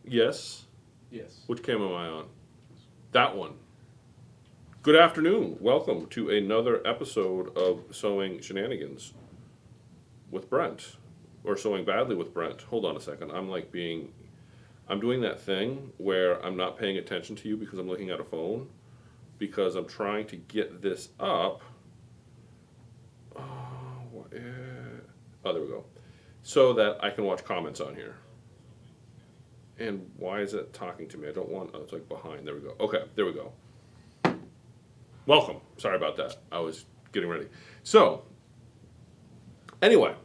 Yes. Yes. Which camera am I on? That one. Good afternoon. Welcome to another episode of Sewing Shenanigans with Brent. Or Sewing Badly with Brent. Hold on a second. I'm doing that thing where I'm not paying attention to you because I'm looking at a phone. Because I'm trying to get this up. Oh, there we go. So that I can watch comments on here. And why is it talking to me? I don't want, it's like behind. There we go. Okay, there we go. Welcome. Sorry about that. I was getting ready. So, anyway,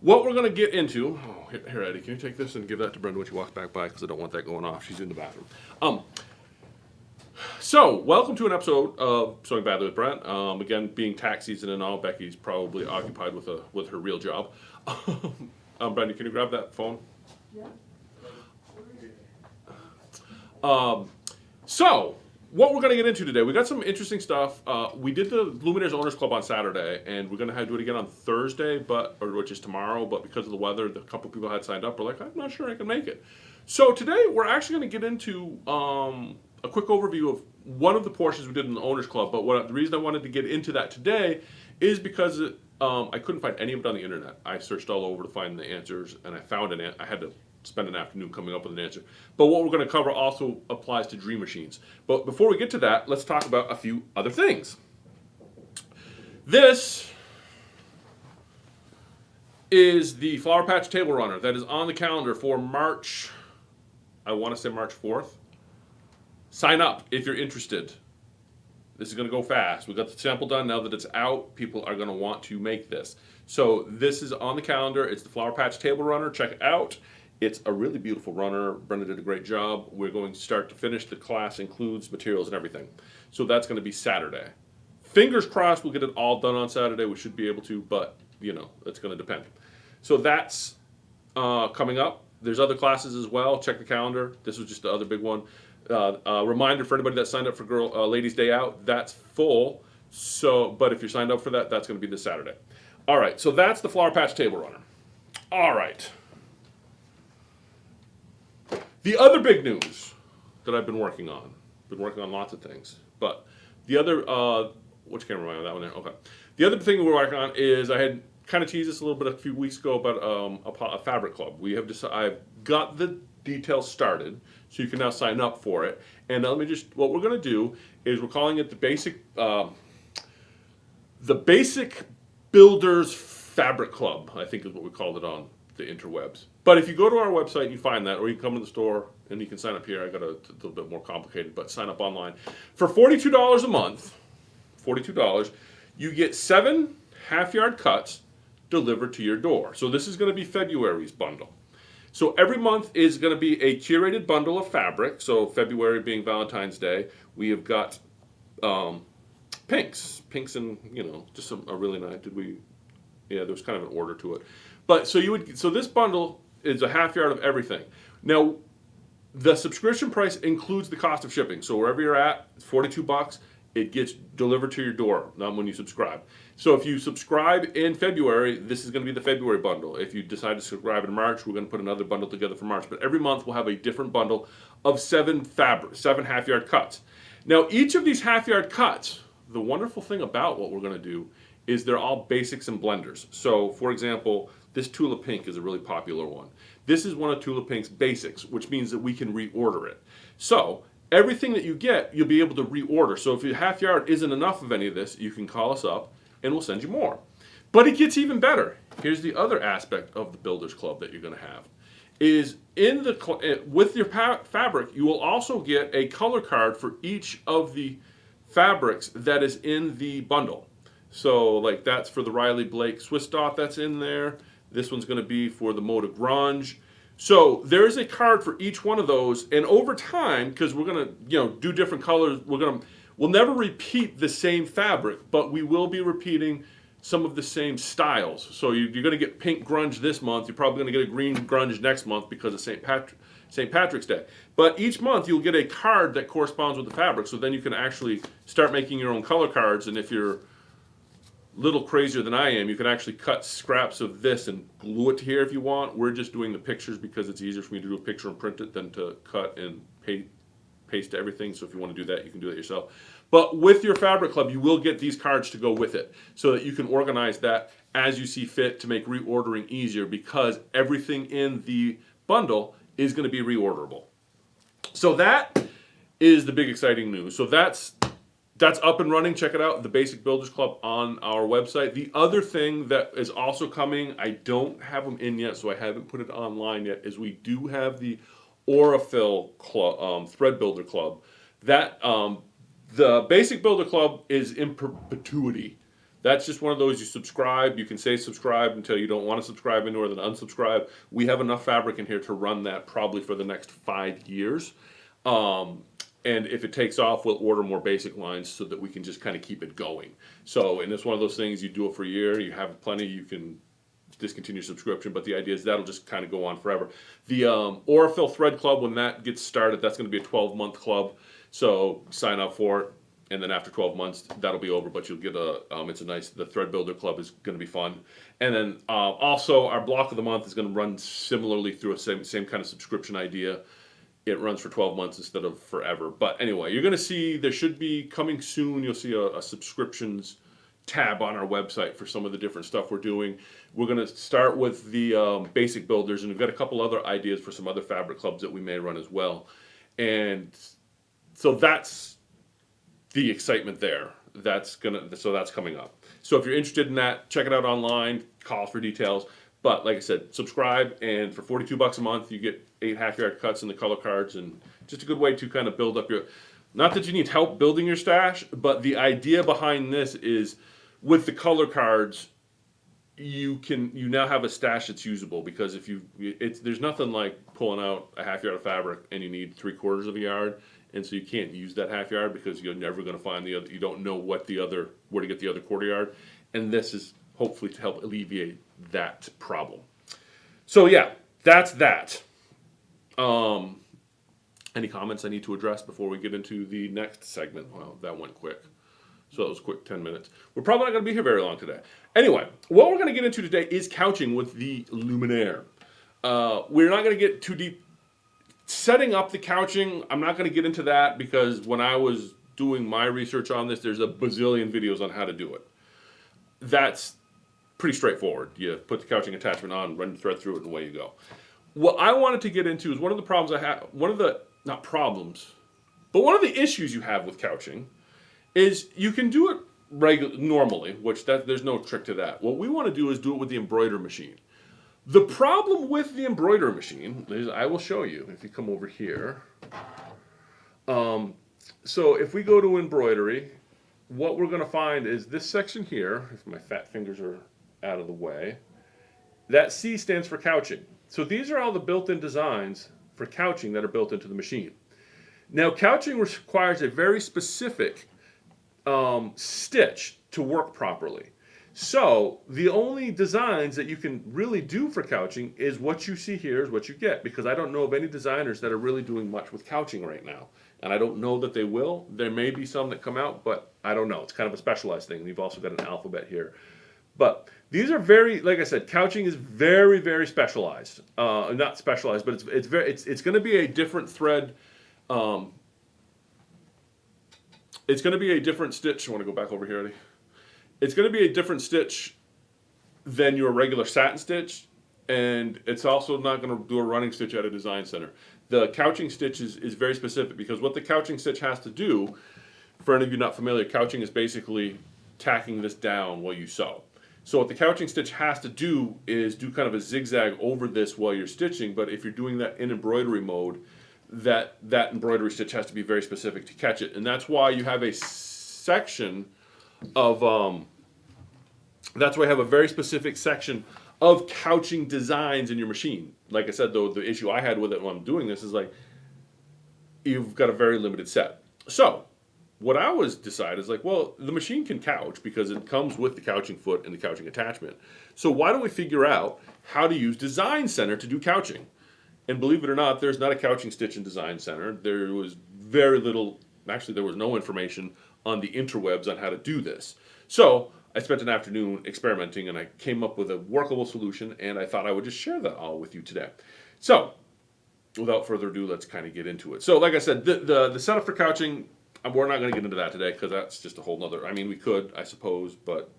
what we're going to get into. Oh, here, Eddie, can you take this and give that to Brenda when she walks back by? Because I don't want that going off. She's in the bathroom. So, welcome to an episode of Sewing Badly with Brent. Again, being tax season and all, Becky's probably occupied with her real job. Brenda, can you grab that phone? Yeah. So, what we're going to get into today, we got some interesting stuff. We did the Luminaire's Owners Club on Saturday, and we're going to do it again on Thursday, which is tomorrow, but because of the weather, a couple people had signed up. We're like, I'm not sure I can make it. So today, we're actually going to get into a quick overview of one of the portions we did in the Owners Club, but the reason I wanted to get into that today is because I couldn't find any of it on the internet. I searched all over to find the answers, and I found I had to spend an afternoon coming up with an answer. But what we're going to cover also applies to Dream Machines. But before we get to that, let's talk about a few other things. This is the Flower Patch Table Runner that is on the calendar for March, I want to say March 4th. Sign up if you're interested. This is going to go fast. We got the sample done. Now that it's out, people are going to want to make this. So this is on the calendar. It's the Flower Patch Table Runner. Check it out. It's a really beautiful runner. Brenda did a great job. We're going to start to finish. The class includes materials and everything. So that's going to be Saturday. Fingers crossed we'll get it all done on Saturday. We should be able to, but, it's going to depend. So that's coming up. There's other classes as well. Check the calendar. This was just the other big one. Reminder for anybody that signed up for Ladies' Day Out, that's full. But if you're signed up for that, that's going to be this Saturday. All right, so that's the Flower Patch Table Runner. All right. The other big news that I've been working on lots of things, but the other, which camera am I on? That one there? Okay. The other thing we're working on is I had kind of teased this a little bit a few weeks ago about a fabric club. I've got the details started, so you can now sign up for it. And what we're going to do is we're calling it the Basic Builders Fabric Club, I think is what we called it on the interwebs. But if you go to our website and you find that, or you can come to the store and you can sign up here. I got a little bit more complicated, but sign up online. For $42 a month, $42, you get 7 half-yard cuts delivered to your door. So this is going to be February's bundle. So every month is going to be a curated bundle of fabric. So February being Valentine's Day, we have got pinks and just a really nice. There was kind of an order to it. But so this bundle is a half yard of everything. Now, the subscription price includes the cost of shipping. So wherever you're at, it's $42. It gets delivered to your door, not when you subscribe. So if you subscribe in February, this is going to be the February bundle. If you decide to subscribe in March, we're going to put another bundle together for March. But every month we'll have a different bundle of 7 half-yard cuts. Now, each of these half-yard cuts, the wonderful thing about what we're going to do is they're all basics and blenders. So, for example, this Tula Pink is a really popular one. This is one of Tula Pink's basics, which means that we can reorder it. So, everything that you get, you'll be able to reorder. So if your half yard isn't enough of any of this, you can call us up and we'll send you more. But it gets even better. Here's the other aspect of the Builders Club that you're going to have. Is with your fabric, you will also get a color card for each of the fabrics that is in the bundle. So like that's for the Riley Blake Swiss dot that's in there. This one's going to be for the Moda Grunge. So there is a card for each one of those, and over time, because we're going to do different colors, we'll never repeat the same fabric, but we will be repeating some of the same styles. So you're going to get pink grunge this month. You're probably going to get a green grunge next month because of St. Patrick's Day. But each month you'll get a card that corresponds with the fabric, so then you can actually start making your own color cards. And if you're little crazier than I am, you can actually cut scraps of this and glue it to here if you want. We're just doing the pictures because it's easier for me to do a picture and print it than to cut and paste everything. So if you want to do that, you can do it yourself. But with your Fabric Club, you will get these cards to go with it so that you can organize that as you see fit to make reordering easier, because everything in the bundle is going to be reorderable. So that is the big exciting news. So that's up and running. Check it out, the Basic Builders Club on our website. The other thing that is also coming, I don't have them in yet, so I haven't put it online yet, is we do have the Aurafill Club, Thread Builder Club. That the Basic Builder Club is in perpetuity. That's just one of those, you subscribe, you can say subscribe until you don't want to subscribe anymore, then unsubscribe. We have enough fabric in here to run that probably for the next 5 years. And if it takes off, we'll order more basic lines so that we can just kind of keep it going. So, and it's one of those things, you do it for a year, you have plenty, you can discontinue subscription, but the idea is that'll just kind of go on forever. The Aurafill Thread Club, when that gets started, that's going to be a 12-month club. So sign up for it, and then after 12 months, that'll be over, but you'll get it's a nice, the Thread Builder Club is going to be fun. And then also our block of the month is going to run similarly through a same kind of subscription idea. It runs for 12 months instead of forever. But anyway, you're going to see, there should be coming soon, you'll see a subscriptions tab on our website for some of the different stuff we're doing. We're going to start with the basic builders, and we've got a couple other ideas for some other fabric clubs that we may run as well. And so that's the excitement there. So that's coming up. So if you're interested in that, check it out online, call for details. But like I said, subscribe, and for $42 a month, you get 8 half-yard cuts and the color cards, and just a good way to kind of build up your, not that you need help building your stash, but the idea behind this is with the color cards, you now have a stash that's usable, because if there's nothing like pulling out a half yard of fabric and you need 3/4 of a yard, and so you can't use that half yard because you're never going to find the other, you don't know where to get the other 1/4 yard, and this is hopefully to help alleviate that problem. So yeah, that's that. Any comments I need to address before we get into the next segment? Well, that went quick. So that was a quick 10 minutes. We're probably not going to be here very long today. Anyway, what we're going to get into today is couching with the Luminaire. We're not going to get too deep. Setting up the couching, I'm not going to get into that, because when I was doing my research on this, there's a bazillion videos on how to do it. That's pretty straightforward. You put the couching attachment on, run the thread through it, and away you go. What I wanted to get into is one of the problems I have, not problems, but one of the issues you have with couching is you can do it normally, which there's no trick to that. What we want to do is do it with the embroidery machine. The problem with the embroidery machine is, I will show you if you come over here. So if we go to embroidery, what we're going to find is this section here, if my fat fingers are out of the way, that C stands for couching. So these are all the built-in designs for couching that are built into the machine. Now, couching requires a very specific stitch to work properly. So the only designs that you can really do for couching is what you see here is what you get, because I don't know of any designers that are really doing much with couching right now. And I don't know that they will. There may be some that come out, but I don't know. It's kind of a specialized thing. We've also got an alphabet here. But these are very, like I said, couching is very, very specialized. Not specialized, but it's going to be a different thread. It's going to be a different stitch. I want to go back over here, Eddie. It's going to be a different stitch than your regular satin stitch, and it's also not going to do a running stitch at a design center. The couching stitch is very specific, because what the couching stitch has to do, for any of you not familiar, couching is basically tacking this down while you sew. So what the couching stitch has to do is do kind of a zigzag over this while you're stitching, but if you're doing that in embroidery mode, that embroidery stitch has to be very specific to catch it. And that's why you have a section of, that's why I have a very specific section of couching designs in your machine. Like I said, though, the issue I had with it when I'm doing this is like, you've got a very limited set. So what I was decided is like, well, the machine can couch because it comes with the couching foot and the couching attachment. So why don't we figure out how to use Design Center to do couching? And believe it or not, there's not a couching stitch in Design Center. There was very little, actually there was no information on the interwebs on how to do this. So I spent an afternoon experimenting, and I came up with a workable solution, and I thought I would just share that all with you today. So, without further ado, let's kind of get into it. So, like I said, the setup for couching, we're not going to get into that today because that's just a whole nother. I mean, we could, I suppose, but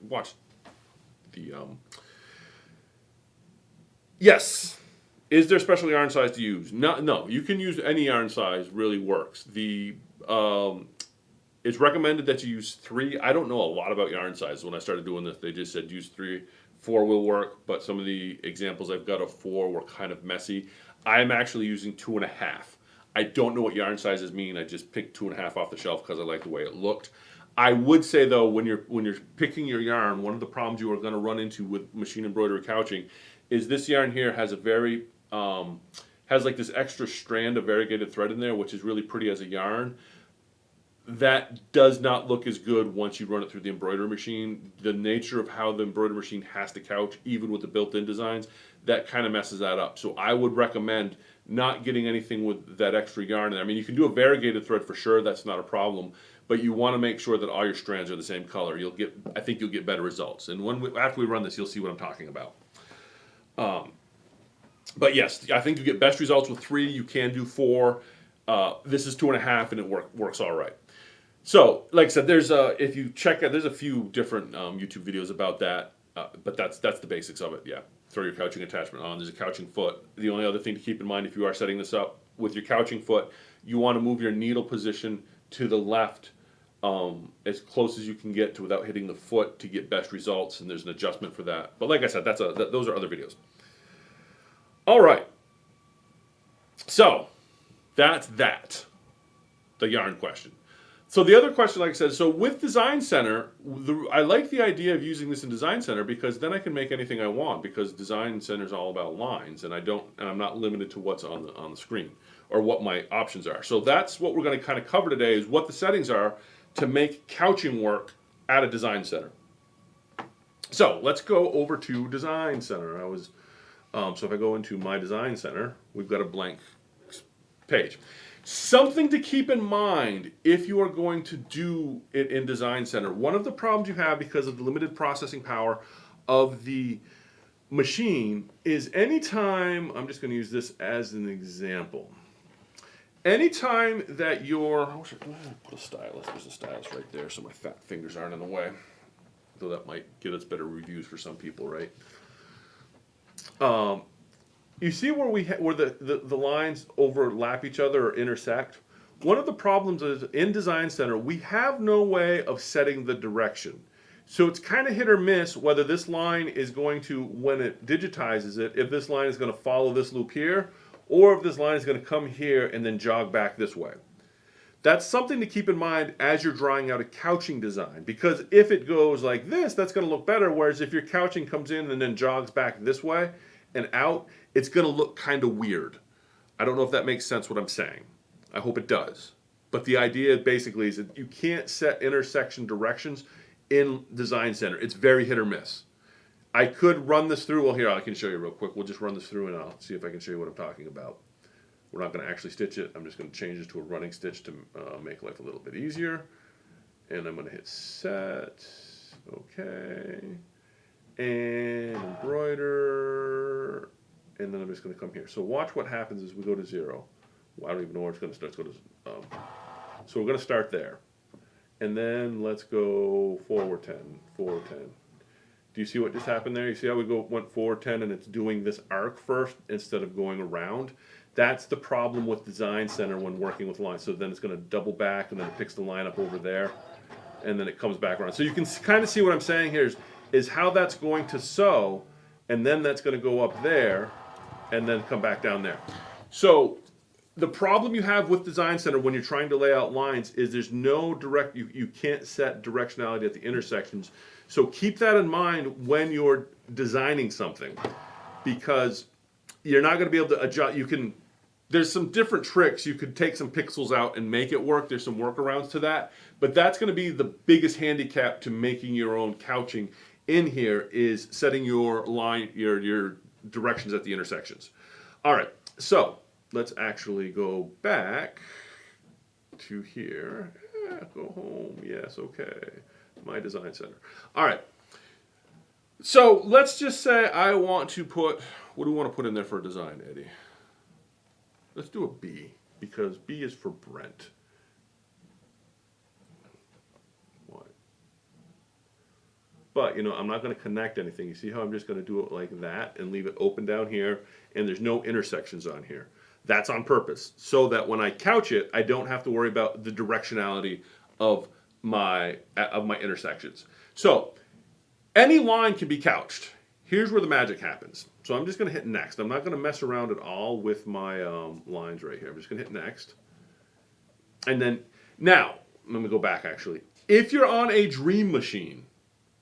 watch the. Yes. Is there special yarn size to use? No. You can use any yarn size. Really works. It's recommended that you use 3. I don't know a lot about yarn sizes. When I started doing this, they just said use 3. 4 will work, but some of the examples I've got of 4 were kind of messy. I'm actually using 2.5. I don't know what yarn sizes mean. I just picked 2.5 off the shelf because I like the way it looked. I would say though, when you're picking your yarn, one of the problems you are going to run into with machine embroidery couching is this yarn here has a very has like this extra strand of variegated thread in there, which is really pretty as a yarn. That does not look as good once you run it through the embroidery machine. The nature of how the embroidery machine has to couch, even with the built-in designs, that kind of messes that up. So I would recommend not getting anything with that extra yarn. I mean, you can do a variegated thread for sure. That's not a problem. But you want to make sure that all your strands are the same color. I think you'll get better results. And after we run this, you'll see what I'm talking about. But yes, I think you get best results with 3. You can do 4. This is 2.5, and it works all right. So, like I said, if you check out, there's a few different YouTube videos about that, but that's the basics of it. Yeah, throw your couching attachment on. There's a couching foot. The only other thing to keep in mind if you are setting this up with your couching foot, you want to move your needle position to the left as close as you can get to without hitting the foot to get best results, and there's an adjustment for that. But like I said, those are other videos. All right. So that's the yarn question. So the other question, like I said, so with Design Center, I like the idea of using this in Design Center because then I can make anything I want because Design Center is all about lines, and I'm not limited to what's on the screen or what my options are. So that's what we're going to kind of cover today is what the settings are to make couching work at a Design Center. So let's go over to Design Center. So if I go into my Design Center, we've got a blank page. Something to keep in mind if you are going to do it in Design Center. One of the problems you have because of the limited processing power of the machine is anytime, I'm just going to use this as an example. Anytime that you're, I wish I could put a stylus, there's a stylus right there so my fat fingers aren't in the way. Though that might get us better reviews for some people, right? You see where where the lines overlap each other or intersect? One of the problems is in Design Center, we have no way of setting the direction. So it's kind of hit or miss whether this line is going to, when it digitizes it, if this line is going to follow this loop here, or if this line is going to come here and then jog back this way. That's something to keep in mind as you're drawing out a couching design, because if it goes like this, that's going to look better, whereas if your couching comes in and then jogs back this way and out, it's going to look kind of weird. I don't know if that makes sense what I'm saying. I hope it does. But the idea basically is that you can't set intersection directions in Design Center. It's very hit or miss. I could run this through. Well, here, I can show you real quick. We'll just run this through and I'll see if I can show you what I'm talking about. We're not going to actually stitch it. I'm just going to change this to a running stitch to make life a little bit easier. And I'm going to hit set. Okay. And embroider. And then I'm just going to come here. So watch what happens as we go to 0. Well, I don't even know where it's going to start. So we're going to start there. And then let's go forward 10, forward 10. Do you see what just happened there? You see how we went forward 10 and it's doing this arc first instead of going around? That's the problem with Design Center when working with lines. So then it's going to double back and then it picks the line up over there and then it comes back around. So you can kind of see what I'm saying here is how that's going to sew and then that's going to go up there and then come back down there. So the problem you have with Design Center when you're trying to lay out lines is there's no you can't set directionality at the intersections. So keep that in mind when you're designing something because you're not going to be able to adjust. There's some different tricks. You could take some pixels out and make it work. There's some workarounds to that. But that's going to be the biggest handicap to making your own couching in here is setting your line, your directions at the intersections. All right, so let's actually go back to here. Go home. Yes, okay. my design center. All right. So let's just say I want to put, what do we want to put in there for a design, Eddie? Let's do a B, because B is for Brent. What? But, you know, I'm not going to connect anything. You see how I'm just going to do it like that and leave it open down here, and there's no intersections on here. That's on purpose, so that when I couch it, I don't have to worry about the directionality of my intersections. So, any line can be couched. Here's where the magic happens. So I'm just going to hit next. I'm not going to mess around at all with my lines right here. I'm just going to hit next. And then, now, let me go back actually. If you're on a Dream Machine,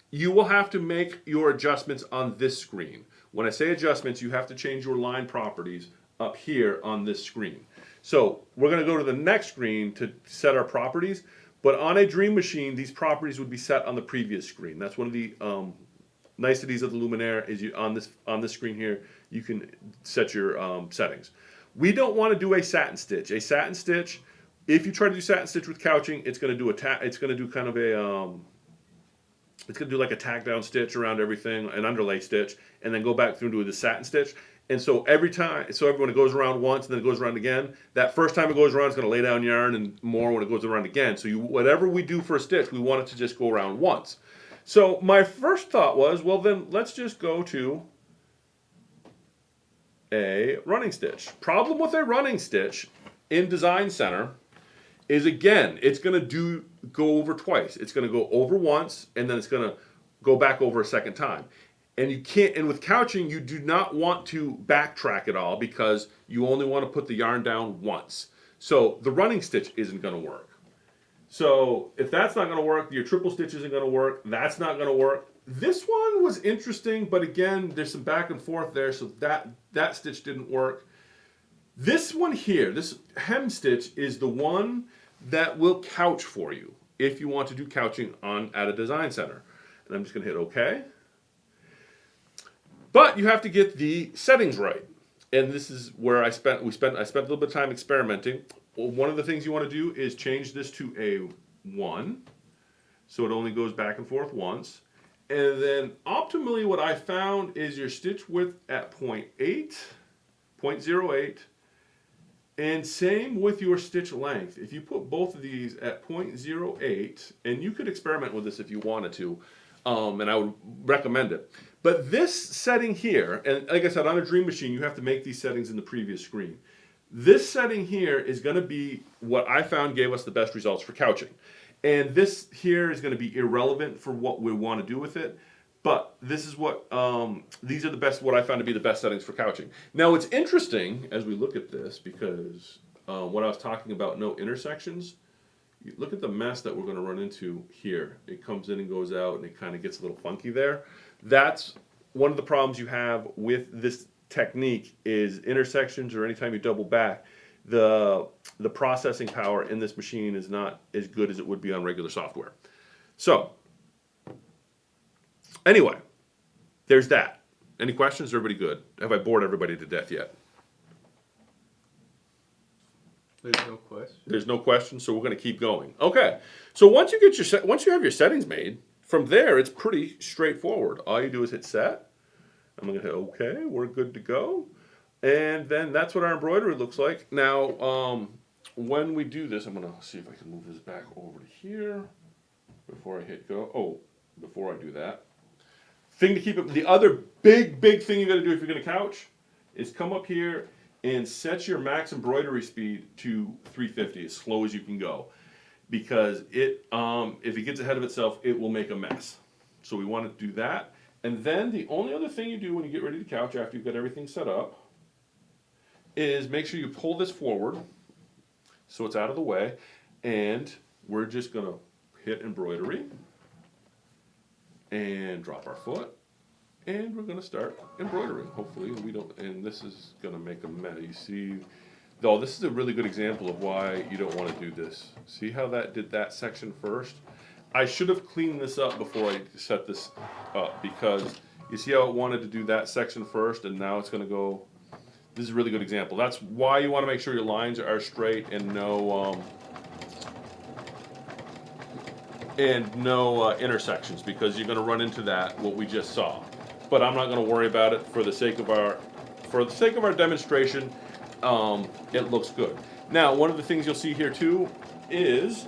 you will have to make your adjustments on this screen. When I say adjustments, you have to change your line properties up here on this screen. So we're going to go to the next screen to set our properties. But on a Dream Machine, these properties would be set on the previous screen. That's one of the niceties of the Luminaire is you on this screen here, you can set your settings. We don't want to do a satin stitch. A satin stitch, if you try to do satin stitch with couching, it's going to do it's going to do kind of a it's going to do like a tack down stitch around everything, an underlay stitch, and then go back through and do the satin stitch. And so everyone it goes around once and then it goes around again, that first time it goes around, it's going to lay down yarn and more when it goes around again. So whatever we do for a stitch, we want it to just go around once. So my first thought was, well then let's just go to a running stitch. Problem with a running stitch in Design Center is, again, it's going to go over twice. It's going to go over once and then it's going to go back over a second time. And you can't, and with couching, you do not want to backtrack at all because you only want to put the yarn down once. So the running stitch isn't going to work. So if that's not going to work, your triple stitch isn't going to work. That's not going to work. This one was interesting, but again, there's some back and forth there, so that stitch didn't work. This one here, this hem stitch, is the one that will couch for you if you want to do couching at a Design Center. And I'm just going to hit OK. But you have to get the settings right. And this is where I spent a little bit of time experimenting. Well, one of the things you want to do is change this to a 1. So it only goes back and forth once. And then optimally what I found is your stitch width at 0.8, 0.08, and same with your stitch length. If you put both of these at 0.08, and you could experiment with this if you wanted to, and I would recommend it. But this setting here, and like I said, on a Dream Machine, you have to make these settings in the previous screen. This setting here is going to be what I found gave us the best results for couching. And this here is going to be irrelevant for what we want to do with it. But this is what, these are what I found to be the best settings for couching. Now it's interesting as we look at this because what I was talking about, no intersections, you look at the mess that we're going to run into here. It comes in and goes out and it kind of gets a little funky there. That's one of the problems you have with this technique is intersections or anytime you double back, the processing power in this machine is not as good as it would be on regular software. So, anyway, there's that. Any questions? Everybody good? Have I bored everybody to death yet? There's no question. There's no question, so we're going to keep going. Okay, so once you have your settings made, from there it's pretty straightforward. All you do is hit set. I'm going to hit OK. We're good to go, and then that's what our embroidery looks like. Now, when we do this, I'm going to see if I can move this back over to here before I hit go. Oh, before I do that, thing to keep it. The other big thing you got to do if you're going to couch is come up here and set your max embroidery speed to 350, as slow as you can go, because it if it gets ahead of itself, it will make a mess. So we want to do that. And then the only other thing you do when you get ready to couch after you've got everything set up is make sure you pull this forward so it's out of the way, and we're just going to hit embroidery and drop our foot. And we're going to start embroidering. Hopefully we don't, and this is going to make a mess. You see, though, this is a really good example of why you don't want to do this. See how that did that section first? I should have cleaned this up before I set this up, because you see how it wanted to do that section first, and now it's going to go. This is a really good example. That's why you want to make sure your lines are straight and no and no intersections, because you're going to run into that, what we just saw. But I'm not going to worry about it for the sake of our demonstration. It looks good. Now, one of the things you'll see here too is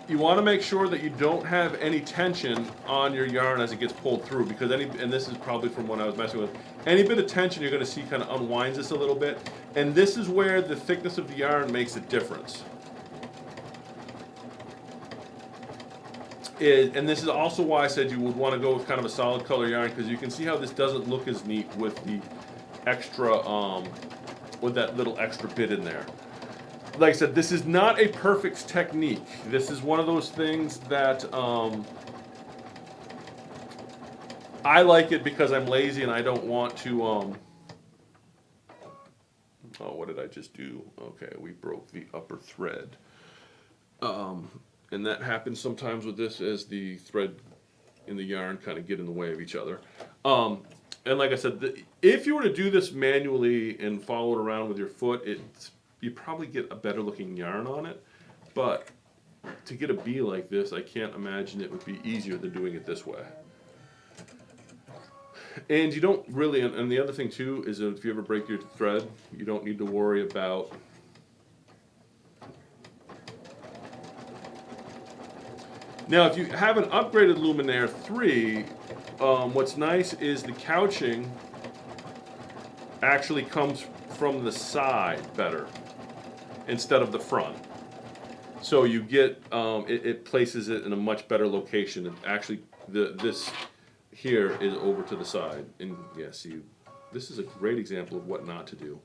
you want to make sure that you don't have any tension on your yarn as it gets pulled through, because and this is probably from when I was messing with, any bit of tension you're going to see kind of unwinds this a little bit, and this is where the thickness of the yarn makes a difference. And this is also why I said you would want to go with kind of a solid color yarn, because you can see how this doesn't look as neat with the extra, with that little extra bit in there. Like I said, this is not a perfect technique. This is one of those things that I like it because I'm lazy and I don't want to. Oh, what did I just do? Okay, we broke the upper thread. And that happens sometimes with this as the thread in the yarn kind of get in the way of each other. And like I said, if you were to do this manually and follow it around with your foot, you probably get a better looking yarn on it. But to get a bee like this, I can't imagine it would be easier than doing it this way. And you don't really, and the other thing too is that if you ever break your thread, you don't need to worry about now, if you have an upgraded Luminaire 3, what's nice is the couching actually comes from the side better instead of the front. So you get, it places it in a much better location. And actually, this here is over to the side. And yeah, see, this is a great example of what not to do.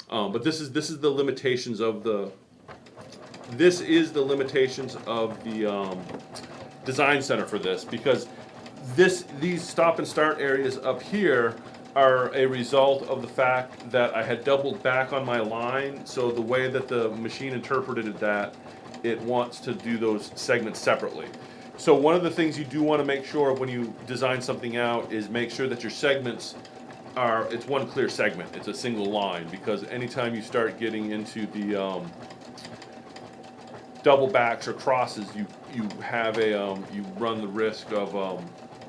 But this is the limitations of the. This is the limitations of the design center for this, because these stop and start areas up here are a result of the fact that I had doubled back on my line. So the way that the machine interpreted that, it wants to do those segments separately. So one of the things you do want to make sure of when you design something out is make sure that your segments it's one clear segment. It's a single line, because anytime you start getting into the double backs or crosses, you have you run the risk of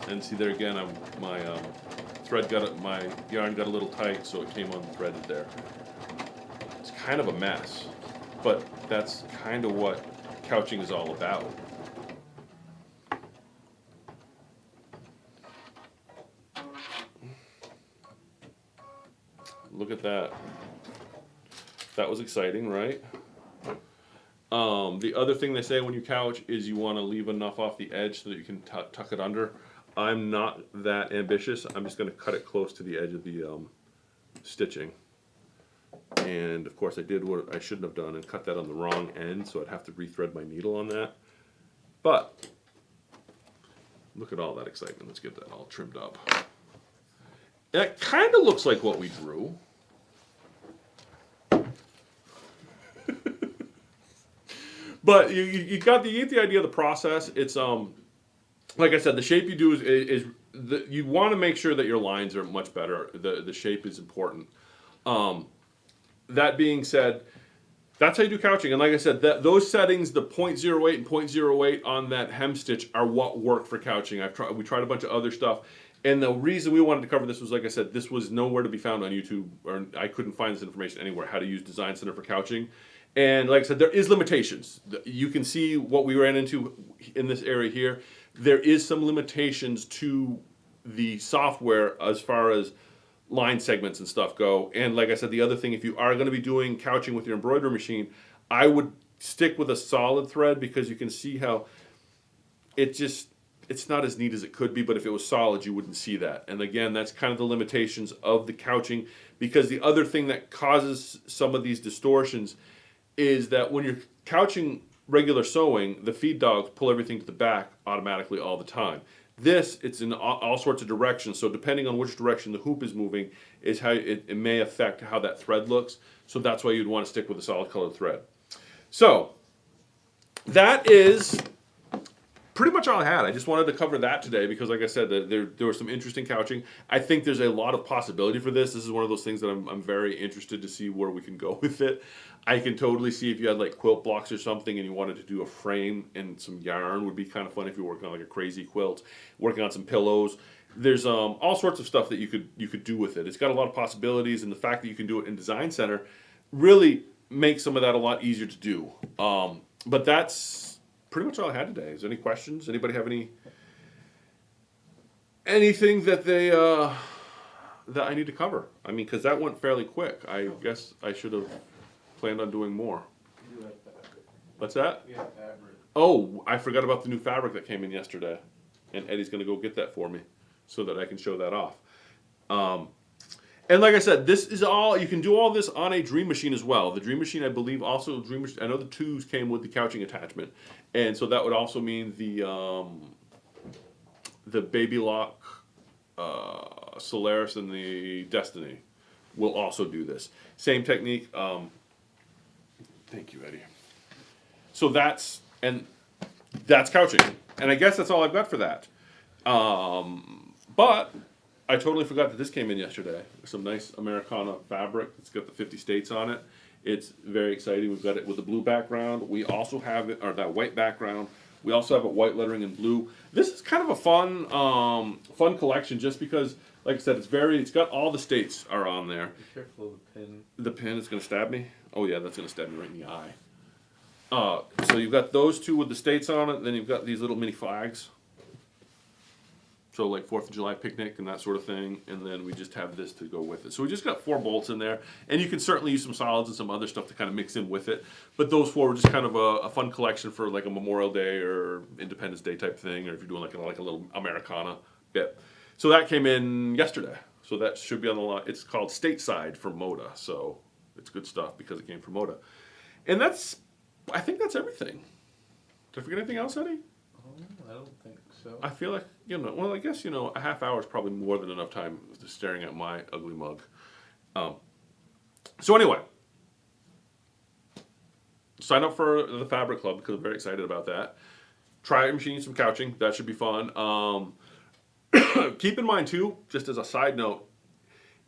and see there again, my yarn got a little tight, so it came unthreaded there. It's kind of a mess, but that's kind of what couching is all about. Look at that. That was exciting, right? The other thing they say when you couch is you want to leave enough off the edge so that you can tuck it under. I'm not that ambitious. I'm just going to cut it close to the edge of the stitching. And of course I did what I shouldn't have done and cut that on the wrong end, so I'd have to rethread my needle on that. But look at all that excitement. Let's get that all trimmed up. That kind of looks like what we drew. But you get the idea of the process. It's like I said, the shape you do is you want to make sure that your lines are much better. The shape is important. That being said, that's how you do couching. And like I said, those settings, the 0.08 and 0.08 on that hem stitch are what work for couching. We tried a bunch of other stuff. And the reason we wanted to cover this was, like I said, this was nowhere to be found on YouTube, or I couldn't find this information anywhere, how to use Design Center for couching. And like I said, there is limitations. You can see what we ran into in this area here. There is some limitations to the software as far as line segments and stuff go. And like I said, the other thing, if you are going to be doing couching with your embroidery machine, I would stick with a solid thread, because you can see how it's not as neat as it could be, but if it was solid, you wouldn't see that. And again, that's kind of the limitations of the couching, because the other thing that causes some of these distortions is that when you're couching regular sewing, the feed dogs pull everything to the back automatically all the time. This, it's in all sorts of directions, so depending on which direction the hoop is moving is how it may affect how that thread looks. So that's why you'd want to stick with a solid colored thread. So that is pretty much all I had. I just wanted to cover that today because, like I said, there was some interesting couching. I think there's a lot of possibility for this. This is one of those things that I'm very interested to see where we can go with it. I can totally see if you had like quilt blocks or something and you wanted to do a frame and some yarn would be kind of fun if you're working on like a crazy quilt, working on some pillows. There's all sorts of stuff that you could do with it. It's got a lot of possibilities, and the fact that you can do it in Design Center really makes some of that a lot easier to do. But that's pretty much all I had today. Is there any questions? Anybody have anything that they that I need to cover? I mean, because that went fairly quick. I guess I should have planned on doing more. You have fabric. What's that? You have fabric. Oh, I forgot about the new fabric that came in yesterday, and Eddie's going to go get that for me so that I can show that off. And like I said, this is all, you can do all this on a Dream Machine as well. The Dream Machine, I believe, also, I know the 2s came with the couching attachment. And so that would also mean the Baby Lock, Solaris, and the Destiny will also do this. Same technique. Thank you, Eddie. So that's couching. And I guess that's all I've got for that. But I totally forgot that this came in yesterday. Some nice Americana fabric. It's got the 50 states on it. It's very exciting. We've got it with the blue background. We also have it, or that white background. We also have it white lettering in blue. This is kind of a fun collection just because, like I said, it's got all the states are on there. Be careful of the pin. The pin is going to stab me? Oh yeah, that's going to stab me right in the eye. So you've got those two with the states on it, and then you've got these little mini flags. So like 4th of July picnic and that sort of thing, and then we just have this to go with it. So we just got 4 bolts in there, and you can certainly use some solids and some other stuff to kind of mix in with it. But those 4 were just kind of a fun collection for like a Memorial Day or Independence Day type thing, or if you're doing like a little Americana bit. So that came in yesterday. So that should be on the line. It's called Stateside from Moda, so it's good stuff because it came from Moda. And I think that's everything. Did I forget anything else, Eddie? I don't think so. I feel like, well, I guess, a half hour is probably more than enough time just staring at my ugly mug. So anyway, sign up for the Fabric Club because I'm very excited about that. Try machine some couching. That should be fun. Keep in mind, too, just as a side note,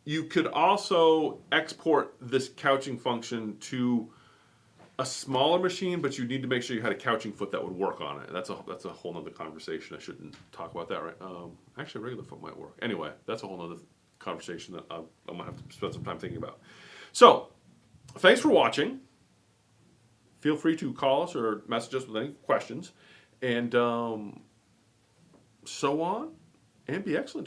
you could also export this couching function to a smaller machine, but you need to make sure you had a couching foot that would work on it. That's a whole nother conversation. I shouldn't talk about that, right? Actually, a regular foot might work. Anyway, that's a whole nother conversation that I'm gonna have to spend some time thinking about. So, thanks for watching. Feel free to call us or message us with any questions, and so on, and be excellent to